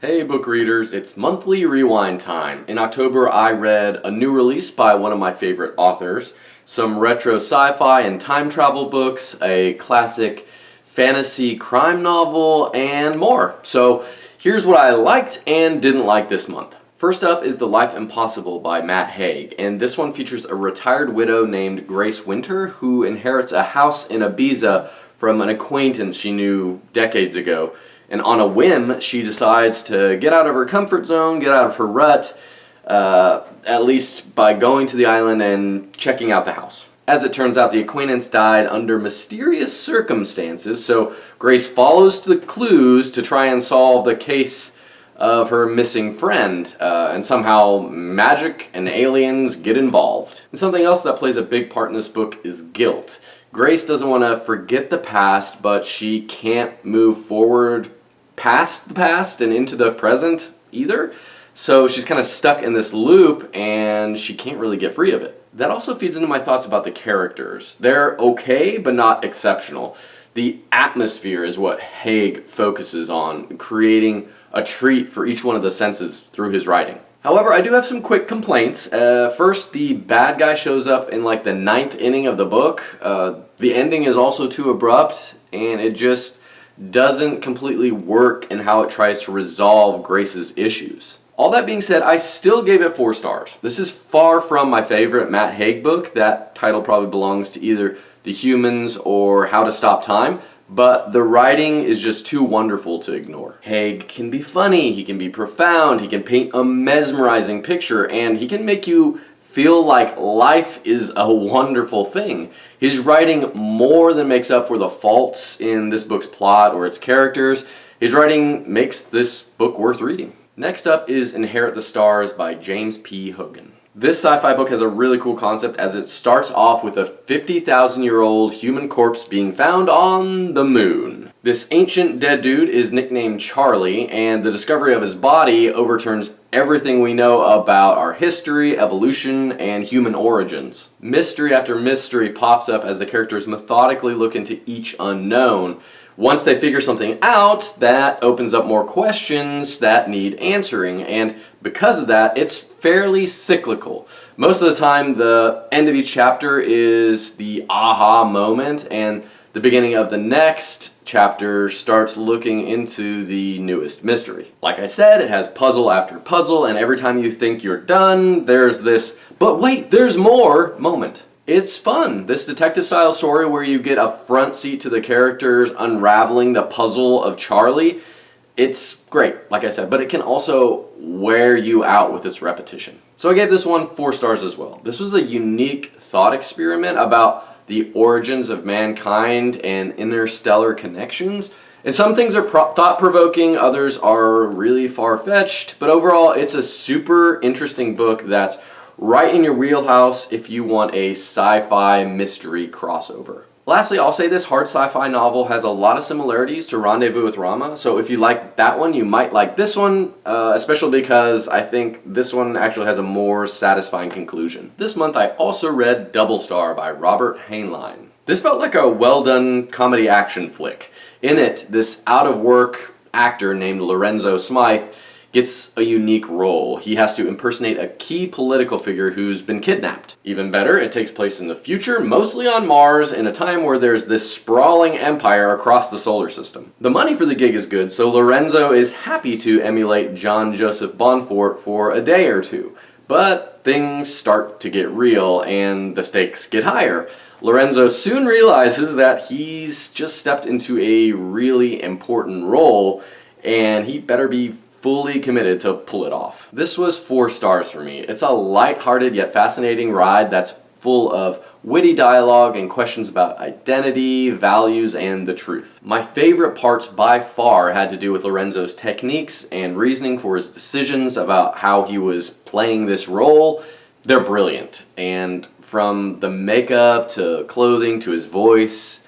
Hey book readers, it's monthly rewind time. In October I read a new release by one of my favorite authors, some retro sci-fi and time travel books, a classic fantasy crime novel, and more. So here's what I liked and didn't like this month. First up is The Life Impossible by Matt Haig, and this one features a retired widow named Grace Winter who inherits a house in Ibiza from an acquaintance she knew decades ago. And on a whim, she decides to get out of her comfort zone, get out of her rut, at least by going to the island and checking out the house. As it turns out, the acquaintance died under mysterious circumstances, so Grace follows the clues to try and solve the case of her missing friend, and somehow magic and aliens get involved. And something else that plays a big part in this book is guilt. Grace doesn't want to forget the past, but she can't move forward past the past and into the present either. So she's kind of stuck in this loop and she can't really get free of it. That also feeds into my thoughts about the characters. They're okay, but not exceptional. The atmosphere is what Haig focuses on, creating a treat for each one of the senses through his writing. However, I do have some quick complaints. First, the bad guy shows up in like the 9th inning of the book. The ending is also too abrupt, and it just doesn't completely work in how it tries to resolve Grace's issues. All that being said, I still gave it 4 stars. This is far from my favorite Matt Haig book. That title probably belongs to either The Humans or How to Stop Time. But the writing is just too wonderful to ignore. Haig can be funny, he can be profound, he can paint a mesmerizing picture, and he can make you feel like life is a wonderful thing. His writing more than makes up for the faults in this book's plot or its characters. His writing makes this book worth reading. Next up is Inherit the Stars by James P. Hogan. This sci-fi book has a really cool concept as it starts off with a 50,000-year-old human corpse being found on the moon. This ancient dead dude is nicknamed Charlie, and the discovery of his body overturns everything we know about our history, evolution, and human origins. Mystery after mystery pops up as the characters methodically look into each unknown. Once they figure something out, that opens up more questions that need answering, and because of that, it's fairly cyclical. Most of the time, the end of each chapter is the aha moment, and the beginning of the next chapter starts looking into the newest mystery. Like I said, it has puzzle after puzzle, and every time you think you're done, there's this, but wait, there's more moment. It's fun. This detective-style story where you get a front seat to the characters unraveling the puzzle of Charlie, it's great, like I said, but it can also wear you out with its repetition. So I gave this one 4 stars as well. This was a unique thought experiment about the origins of mankind and interstellar connections. And some things are thought-provoking, others are really far-fetched, but overall it's a super interesting book that's right in your wheelhouse if you want a sci-fi mystery crossover. Lastly, I'll say this hard sci-fi novel has a lot of similarities to Rendezvous with Rama, so if you like that one, you might like this one, especially because I think this one actually has a more satisfying conclusion. This month I also read Double Star by Robert Heinlein. This felt like a well-done comedy action flick. In it, this out-of-work actor named Lorenzo Smythe gets a unique role. He has to impersonate a key political figure who's been kidnapped. Even better, it takes place in the future, mostly on Mars, in a time where there's this sprawling empire across the solar system. The money for the gig is good, so Lorenzo is happy to emulate John Joseph Bonfort for a day or two. But things start to get real, and the stakes get higher. Lorenzo soon realizes that he's just stepped into a really important role, and he better be fully committed to pull it off. This was 4 stars for me. It's a light-hearted yet fascinating ride that's full of witty dialogue and questions about identity, values, and the truth. My favorite parts by far had to do with Lorenzo's techniques and reasoning for his decisions about how he was playing this role. They're brilliant, and from the makeup to clothing to his voice,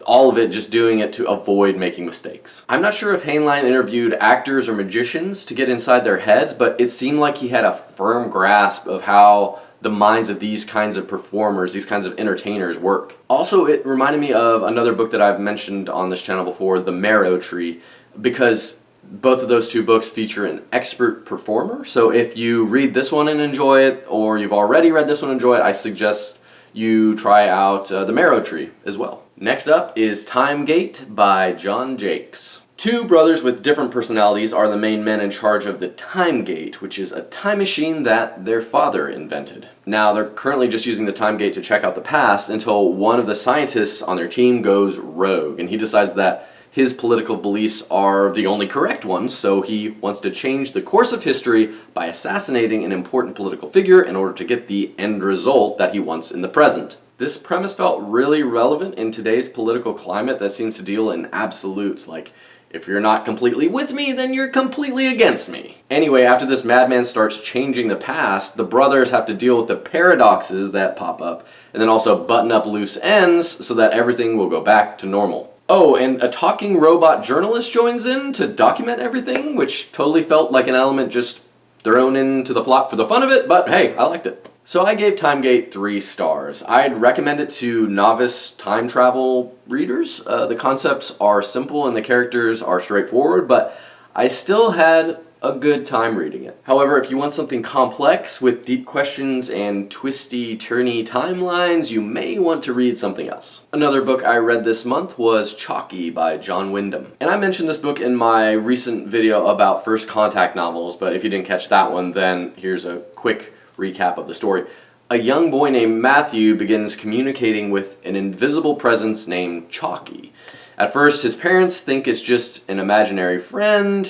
all of it just doing it to avoid making mistakes. I'm not sure if Heinlein interviewed actors or magicians to get inside their heads, but it seemed like he had a firm grasp of how the minds of these kinds of performers, these kinds of entertainers work. Also, it reminded me of another book that I've mentioned on this channel before, The Marrow Tree, because Both of those two books feature an expert performer, so if you read this one and enjoy it, or you've already read this one and enjoy it, I suggest you try out The Marrow Tree as well. Next up is Time Gate by John Jakes. Two brothers with different personalities are the main men in charge of the Time Gate, which is a time machine that their father invented. Now, they're currently just using the Time Gate to check out the past until one of the scientists on their team goes rogue, and he decides that his political beliefs are the only correct ones, so he wants to change the course of history by assassinating an important political figure in order to get the end result that he wants in the present. This premise felt really relevant in today's political climate that seems to deal in absolutes, like, if you're not completely with me, then you're completely against me. Anyway, after this madman starts changing the past, the brothers have to deal with the paradoxes that pop up, and then also button up loose ends so that everything will go back to normal. Oh, and a talking robot journalist joins in to document everything, which totally felt like an element just thrown into the plot for the fun of it, but hey, I liked it. So I gave Time Gate 3 stars. I'd recommend it to novice time travel readers. The concepts are simple and the characters are straightforward, but I still had a good time reading it. However, if you want something complex with deep questions and twisty, turny timelines, you may want to read something else. Another book I read this month was Chocky by John Wyndham. And I mentioned this book in my recent video about first contact novels, but if you didn't catch that one, then here's a quick recap of the story. A young boy named Matthew begins communicating with an invisible presence named Chocky. At first, his parents think it's just an imaginary friend,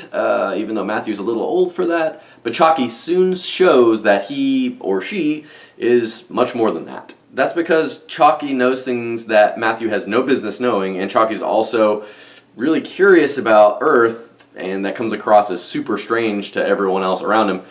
even though Matthew's a little old for that, but Chocky soon shows that he, or she, is much more than that. That's because Chocky knows things that Matthew has no business knowing, and Chocky's also really curious about Earth, and that comes across as super strange to everyone else around him.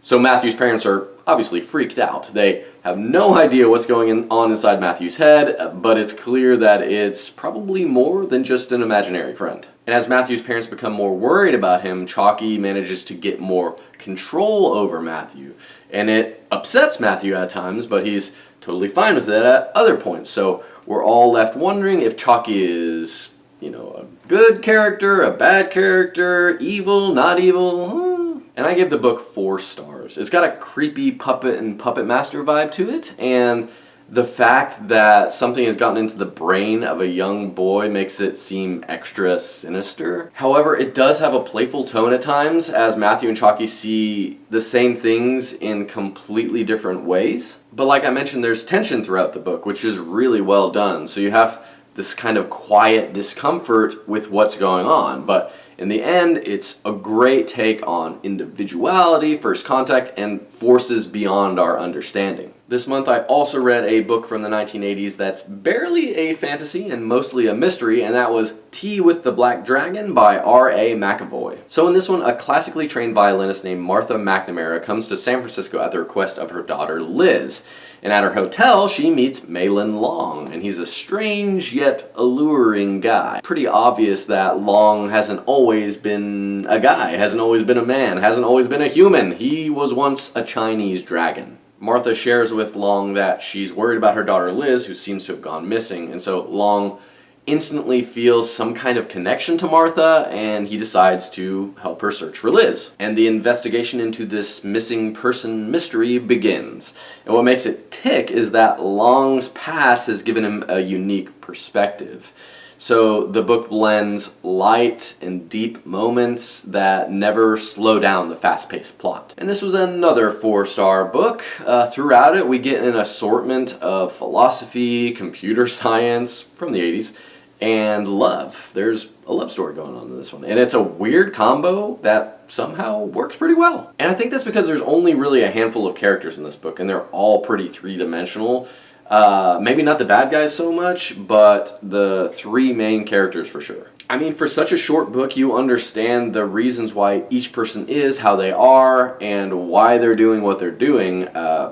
So Matthew's parents are obviously freaked out. They have no idea what's going on inside Matthew's head, but it's clear that it's probably more than just an imaginary friend. And as Matthew's parents become more worried about him, Chocky manages to get more control over Matthew. And it upsets Matthew at times, but he's totally fine with it at other points. So we're all left wondering if Chocky is, a good character, a bad character, evil, not evil. And I gave the book 4 stars. It's got a creepy puppet and puppet master vibe to it, and the fact that something has gotten into the brain of a young boy makes it seem extra sinister. However, it does have a playful tone at times, as Matthew and Chocky see the same things in completely different ways. But like I mentioned, there's tension throughout the book, which is really well done. So you have this kind of quiet discomfort with what's going on, but in the end, it's a great take on individuality, first contact, and forces beyond our understanding. This month I also read a book from the 1980s that's barely a fantasy and mostly a mystery, and that was Tea with the Black Dragon by R.A. McAvoy. So in this one, a classically trained violinist named Martha McNamara comes to San Francisco at the request of her daughter Liz. And at her hotel, she meets Malin Long, and he's a strange yet alluring guy. Pretty obvious that Long hasn't always been a guy, hasn't always been a man, hasn't always been a human. He was once a Chinese dragon. Martha shares with Long that she's worried about her daughter Liz, who seems to have gone missing, and so Long instantly feels some kind of connection to Martha, and he decides to help her search for Liz. And the investigation into this missing person mystery begins. And what makes it tick is that Long's past has given him a unique perspective. So the book blends light and deep moments that never slow down the fast-paced plot. And this was another 4-star book. Throughout it, we get an assortment of philosophy, computer science from the 80s, and love. There's a love story going on in this one. And it's a weird combo that somehow works pretty well. And I think that's because there's only really a handful of characters in this book, and they're all pretty three-dimensional. Maybe not the bad guys so much, but the 3 main characters for sure. I mean, for such a short book, you understand the reasons why each person is how they are and why they're doing what they're doing.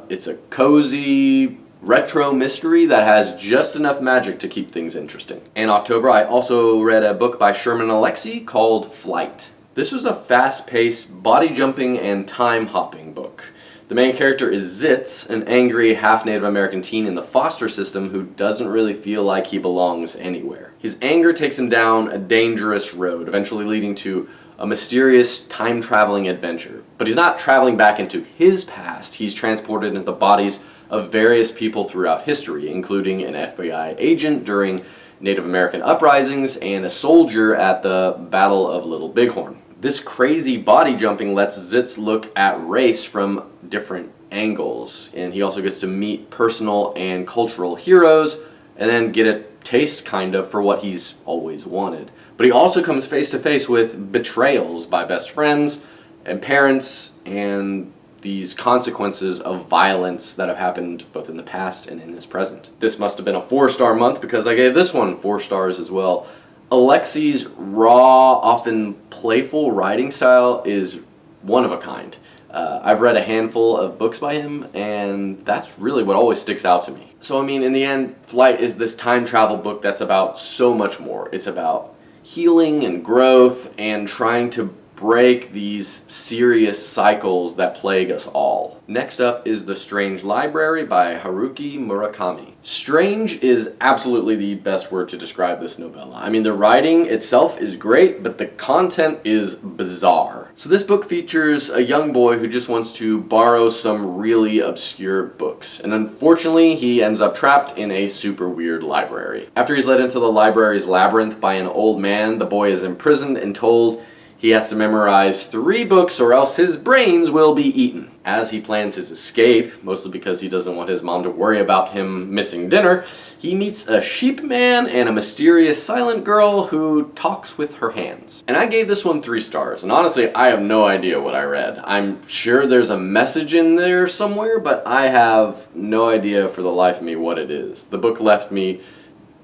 It's a cozy, retro mystery that has just enough magic to keep things interesting. In October, I also read a book by Sherman Alexie called Flight. This was a fast-paced, body-jumping, and time-hopping book. The main character is Zitz, an angry half-Native American teen in the foster system who doesn't really feel like he belongs anywhere. His anger takes him down a dangerous road, eventually leading to a mysterious time-traveling adventure. But he's not traveling back into his past, he's transported into the bodies of various people throughout history, including an FBI agent during Native American uprisings and a soldier at the Battle of Little Bighorn. This crazy body jumping lets Zitz look at race from different angles, and he also gets to meet personal and cultural heroes and then get a taste kind of for what he's always wanted. But he also comes face to face with betrayals by best friends and parents and these consequences of violence that have happened both in the past and in his present. This must have been a 4-star month because I gave this one 4 stars as well. Alexi's raw, often playful writing style is one of a kind. I've read a handful of books by him, and that's really what always sticks out to me. So, I mean, in the end, Flight is this time travel book that's about so much more. It's about healing and growth and trying to break these serious cycles that plague us all. Next up is The Strange Library by Haruki Murakami. Strange is absolutely the best word to describe this novella. I mean, the writing itself is great, but the content is bizarre. So this book features a young boy who just wants to borrow some really obscure books, and unfortunately he ends up trapped in a super weird library. After he's led into the library's labyrinth by an old man, the boy is imprisoned and told he has to memorize 3 books or else his brains will be eaten. As he plans his escape, mostly because he doesn't want his mom to worry about him missing dinner, he meets a sheep man and a mysterious silent girl who talks with her hands. And I gave this one 3 stars, and honestly, I have no idea what I read. I'm sure there's a message in there somewhere, but I have no idea for the life of me what it is. The book left me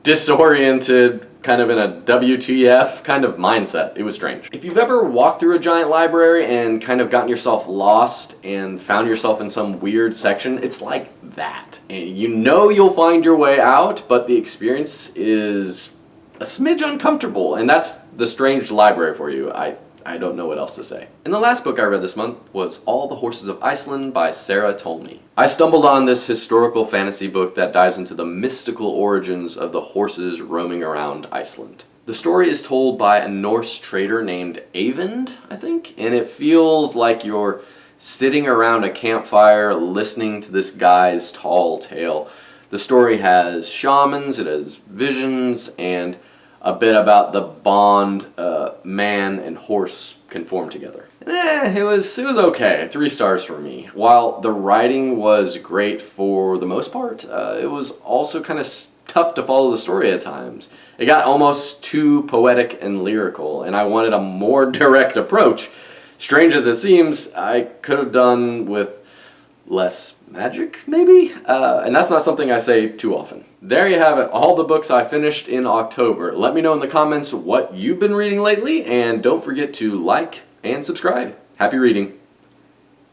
disoriented, kind of in a WTF kind of mindset. It was strange. If you've ever walked through a giant library and kind of gotten yourself lost and found yourself in some weird section, it's like that. And you know you'll find your way out, but the experience is a smidge uncomfortable, and that's The Strange Library for you. I don't know what else to say. And the last book I read this month was All the Horses of Iceland by Sarah Tolmie. I stumbled on this historical fantasy book that dives into the mystical origins of the horses roaming around Iceland. The story is told by a Norse trader named Eyvind, I think, and it feels like you're sitting around a campfire listening to this guy's tall tale. The story has shamans, it has visions, and a bit about the bond man and horse can form together. It was okay. 3 stars for me. While the writing was great for the most part, it was also kind of tough to follow the story at times. It got almost too poetic and lyrical, and I wanted a more direct approach. Strange as it seems, I could have done with less magic, maybe? And that's not something I say too often. There you have it, all the books I finished in October. Let me know in the comments what you've been reading lately, and don't forget to like and subscribe. Happy reading.